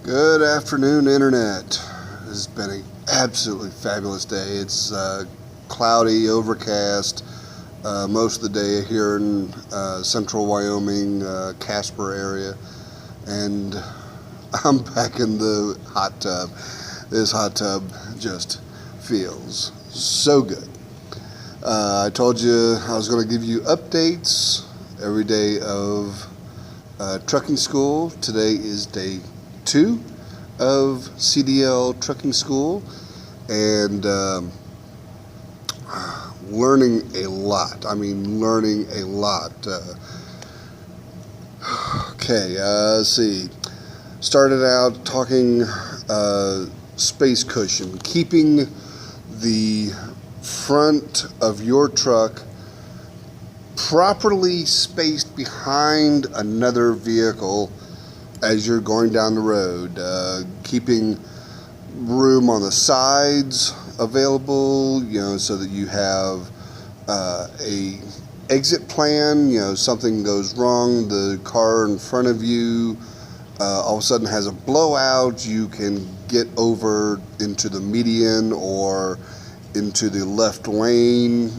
Good afternoon, Internet. This has been an absolutely fabulous day. It's cloudy, overcast, most of the day here in central Wyoming, Casper area, and I'm back in the hot tub. This hot tub just feels so good. I told you I was going to give you updates every day of trucking school. Today is day 2 of CDL trucking school, and learning a lot. I mean, learning a lot. Let's see. Started out talking space cushion, keeping the front of your truck properly spaced behind another vehicle as you're going down the road, keeping room on the sides available, so that you have a exit plan. Something goes wrong, the car in front of you all of a sudden has a blowout, you can get over into the median or into the left lane,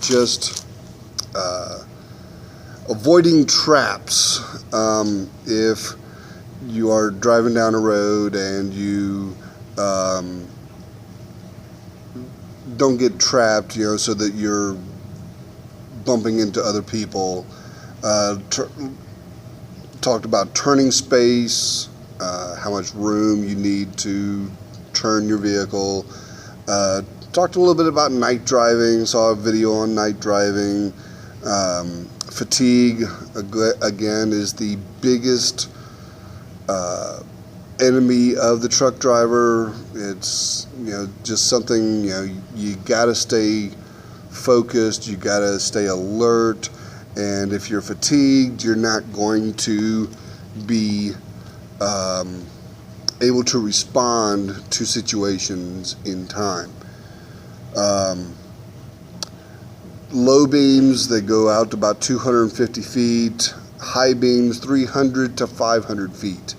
just avoiding traps. If you are driving down a road and you don't get trapped, so that you're bumping into other people. Talked about turning space, how much room you need to turn your vehicle. Talked a little bit about night driving, saw a video on night driving. Fatigue, again, is the biggest enemy of the truck driver. It's just something, you gotta stay focused, you gotta stay alert, and if you're fatigued, you're not going to be able to respond to situations in time. Low beams, they go out to about 250 feet. High beams, 300 to 500 feet.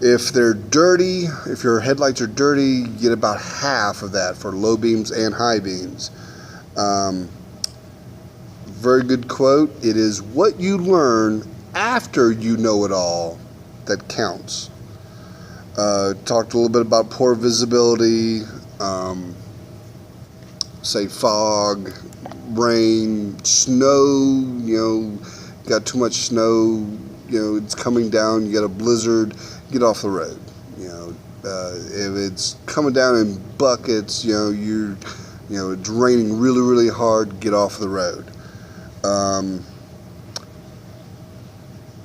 If they're dirty, if your headlights are dirty, you get about half of that for low beams and high beams. Very good quote. It is what you learn after you know it all that counts. Talked a little bit about poor visibility, say fog, rain, snow, got too much snow, it's coming down, you got a blizzard, get off the road. If it's coming down in buckets, it's raining really, really hard, get off the road.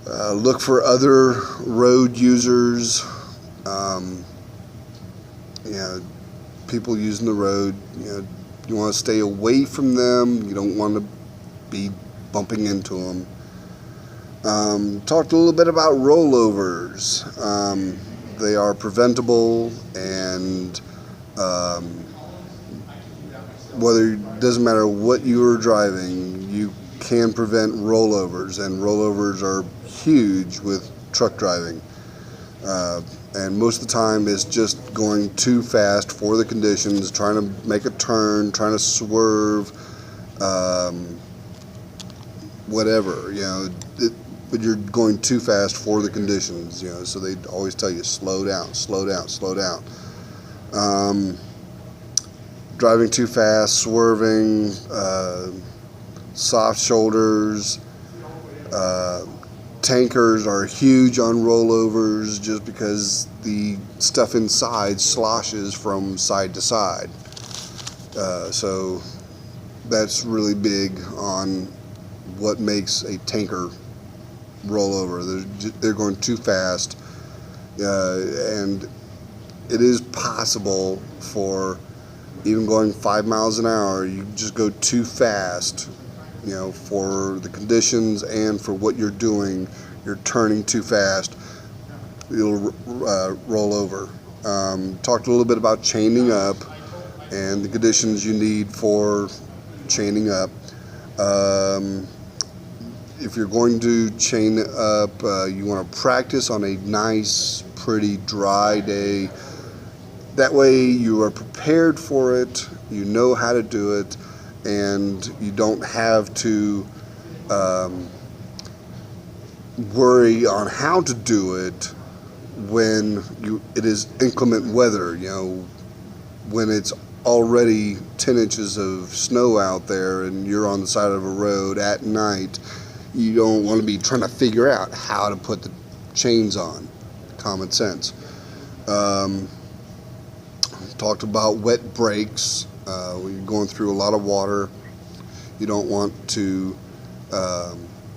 Look for other road users, people using the road. You want to stay away from them. You don't want to be bumping into them. Talked a little bit about rollovers. They are preventable, and it doesn't matter what you are driving, you can prevent rollovers, and rollovers are huge with truck driving. And most of the time it's just going too fast for the conditions, trying to make a turn, trying to swerve, whatever, but you're going too fast for the conditions, so they always tell you slow down, slow down, slow down. Driving too fast, swerving, soft shoulders, tankers are huge on rollovers just because the stuff inside sloshes from side to side. So that's really big on what makes a tanker rollover. They're going too fast, and it is possible for even going 5 miles an hour, you just go too fast, for the conditions and for what you're doing. You're turning too fast, you'll roll over. Talked a little bit about chaining up and the conditions you need for chaining up. if you're going to chain up, you want to practice on a nice, pretty dry day. That way you are prepared for it, you know how to do it, and you don't have to worry on how to do it when it is inclement weather. When it's already 10 inches of snow out there and you're on the side of a road at night, you don't want to be trying to figure out how to put the chains on. Common sense. Talked about wet brakes. When you're going through a lot of water, you don't want to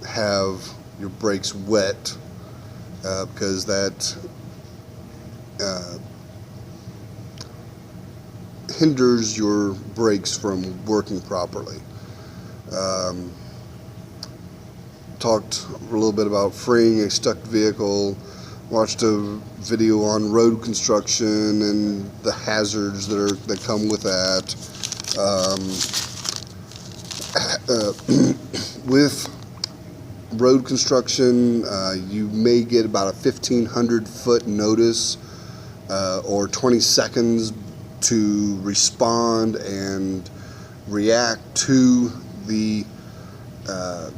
have your brakes wet because that hinders your brakes from working properly. Talked a little bit about freeing a stuck vehicle. Watched a video on road construction and the hazards that come with that. With road construction, you may get about a 1,500 foot notice or 20 seconds to respond and react to the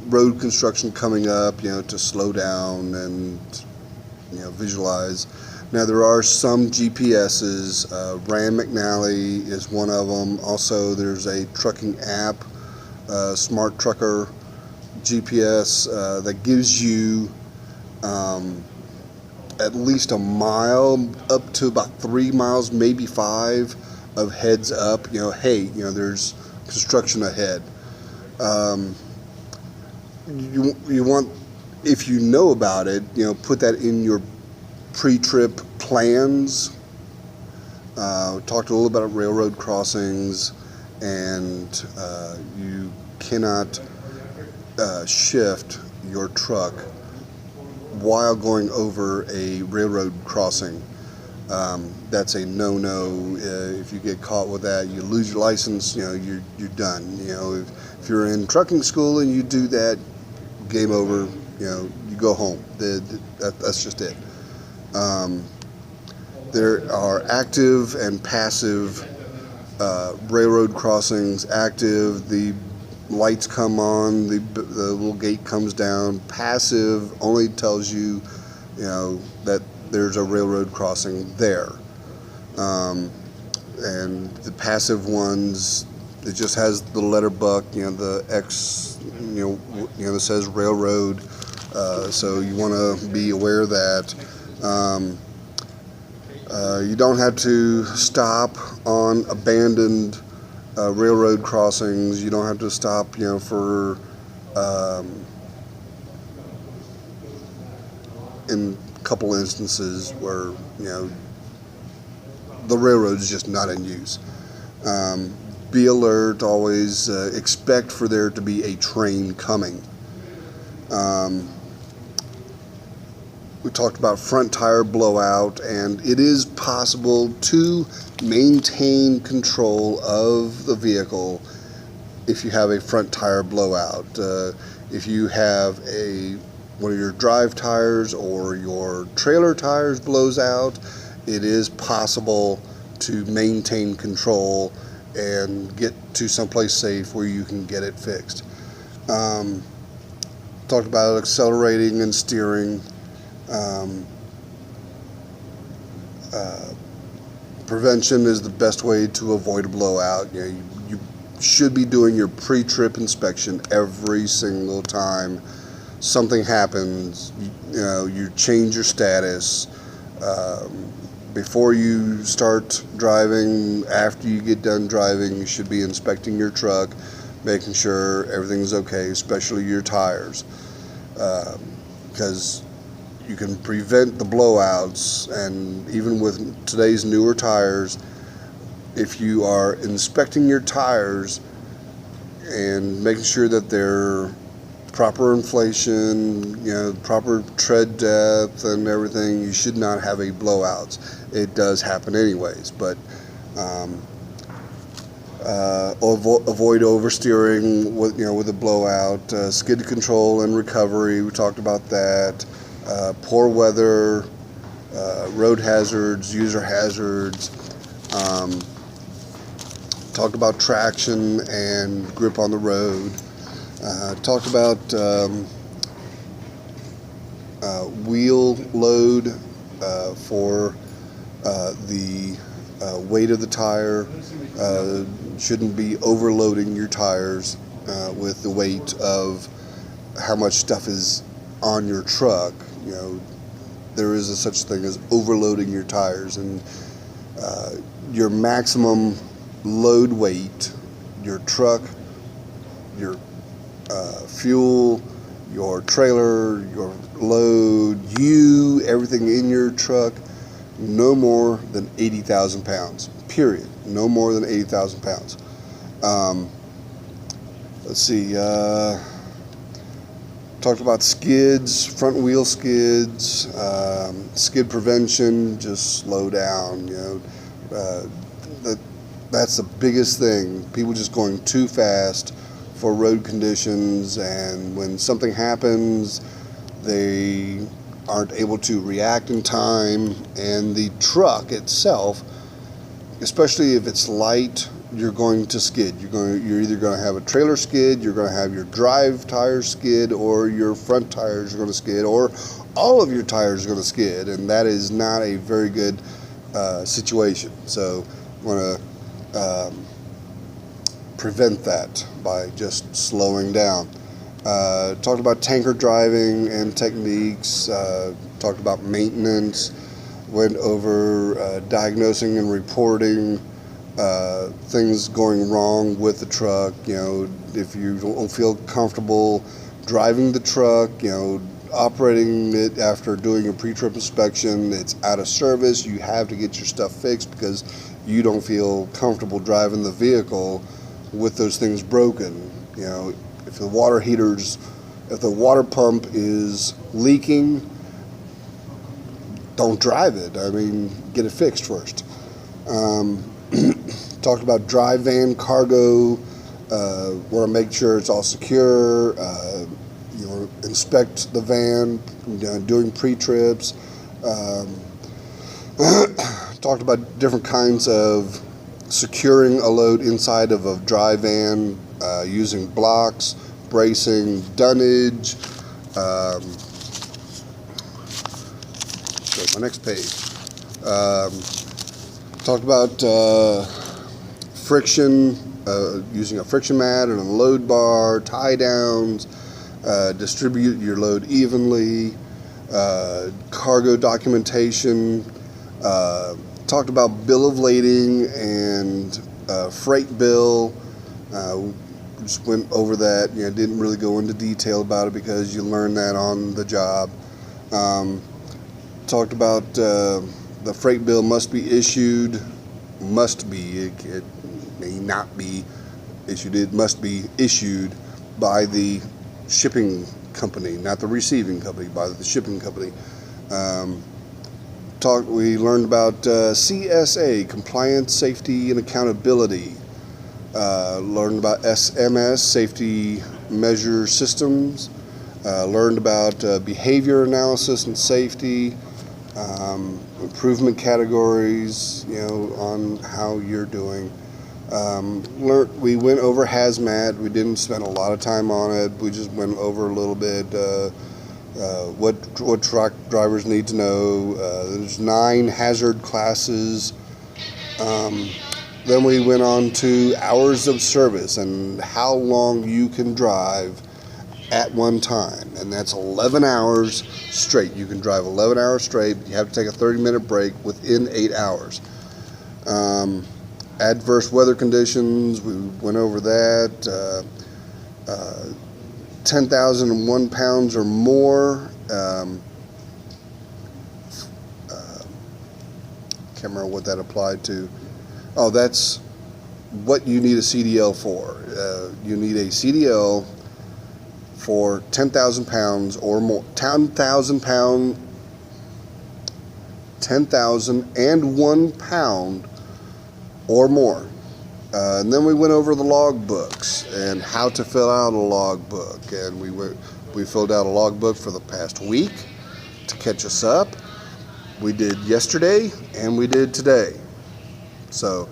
road construction coming up, to slow down and visualize. Now there are some GPSs. Rand McNally is one of them. Also, there's a trucking app, Smart Trucker GPS, that gives you at least a mile up to about 3 miles, maybe 5, of heads up. Hey, there's construction ahead. You want, if you know about it, put that in your pre-trip plans. Talked a little about railroad crossings, and you cannot shift your truck while going over a railroad crossing. That's a no-no. If you get caught with that, you lose your license. You're done. If you're in trucking school and you do that, game over. You go home. That's just it. There are active and passive railroad crossings. Active, the lights come on, the little gate comes down. Passive only tells you, that there's a railroad crossing there. And the passive ones, it just has the letter buck, the X, that says railroad. So you want to be aware of that. You don't have to stop on abandoned railroad crossings. You don't have to stop, for in a couple instances where the railroad is just not in use. Be alert. Always expect for there to be a train coming. We talked about front tire blowout, and it is possible to maintain control of the vehicle if you have a front tire blowout. If you have one of your drive tires or your trailer tires blows out, it is possible to maintain control and get to someplace safe where you can get it fixed. Talked about accelerating and steering. Prevention is the best way to avoid a blowout. You should be doing your pre-trip inspection every single time something happens. You change your status before you start driving. After you get done driving, you should be inspecting your truck, making sure everything's okay, especially your tires, because you can prevent the blowouts. And even with today's newer tires, if you are inspecting your tires and making sure that they're proper inflation, proper tread depth and everything, you should not have a blowouts. It does happen anyways, but avoid oversteering with with a blowout, skid control and recovery. We talked about that. Poor weather, road hazards, user hazards. Talked about traction and grip on the road. Talked about wheel load for the weight of the tire. Shouldn't be overloading your tires with the weight of how much stuff is on your truck. There is a such thing as overloading your tires, and your maximum load weight, your truck, your fuel, your trailer, your load, everything in your truck, no more than 80,000 pounds, period. No more than 80,000 pounds. Let's see, talked about skids, front wheel skids, skid prevention, just slow down, that's the biggest thing. People just going too fast for road conditions, and when something happens, they aren't able to react in time, and the truck itself, especially if it's light, you're going to skid. You're either going to have a trailer skid, you're going to have your drive tires skid, or your front tires are going to skid, or all of your tires are going to skid, and that is not a very good situation. So you want to prevent that by just slowing down. Talked about tanker driving and techniques, talked about maintenance, went over diagnosing and reporting things going wrong with the truck. If you don't feel comfortable driving the truck, operating it after doing a pre-trip inspection, it's out of service, you have to get your stuff fixed because you don't feel comfortable driving the vehicle with those things broken. If the water pump is leaking, don't drive it. Get it fixed first. Talked about dry van cargo. Want to make sure it's all secure. Inspect the van, doing pre-trips. Talked about different kinds of securing a load inside of a dry van, using blocks, bracing, dunnage. So my next page. Talked about friction, using a friction mat and a load bar, tie downs, distribute your load evenly, cargo documentation. Talked about bill of lading and freight bill. Just went over that. Didn't really go into detail about it because you learn that on the job. Talked about the freight bill must be issued. It may not be issued. It must be issued by the shipping company, not the receiving company, by the shipping company. We learned about CSA, Compliance, Safety, and Accountability. Learned about SMS, Safety Measure Systems. Learned about behavior analysis and safety. Improvement categories, on how you're doing. We went over hazmat. We didn't spend a lot of time on it. We just went over a little bit what truck drivers need to know. There's 9 hazard classes. Then we went on to hours of service and how long you can drive at one time, and that's 11 hours straight. You can drive 11 hours straight. You have to take a 30-minute break within 8 hours. Adverse weather conditions, we went over that. 10,001 pounds or more. Can't remember what that applied to. Oh, that's what you need a CDL for. You need a CDL for 10,000 pounds or more. 10,001 pound or more. And then we went over the log books and how to fill out a log book. And we filled out a log book for the past week to catch us up. We did yesterday and we did today. So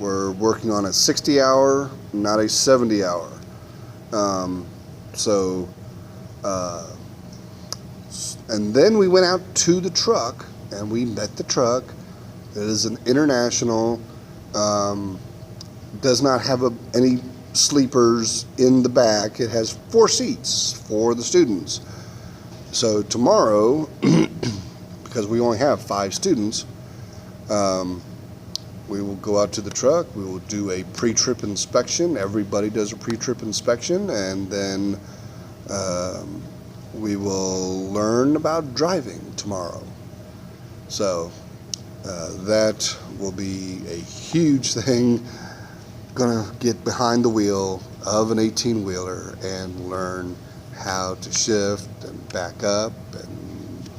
we're working on a 60-hour, not a 70-hour. And then we went out to the truck and we met the truck. It is an international, does not have any sleepers in the back. It has 4 seats for the students. So tomorrow, because we only have 5 students, we will go out to the truck. We will do a pre-trip inspection. Everybody does a pre-trip inspection, and then we will learn about driving tomorrow. So that will be a huge thing. Gonna get behind the wheel of an 18-wheeler and learn how to shift and back up and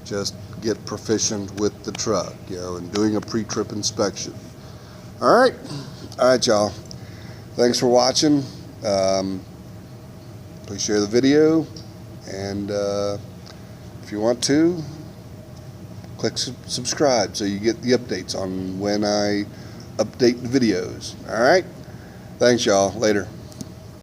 just get proficient with the truck, and doing a pre-trip inspection. All right, y'all. Thanks for watching. Please share the video, and if you want to, click subscribe so you get the updates on when I update the videos. All right, thanks, y'all. Later.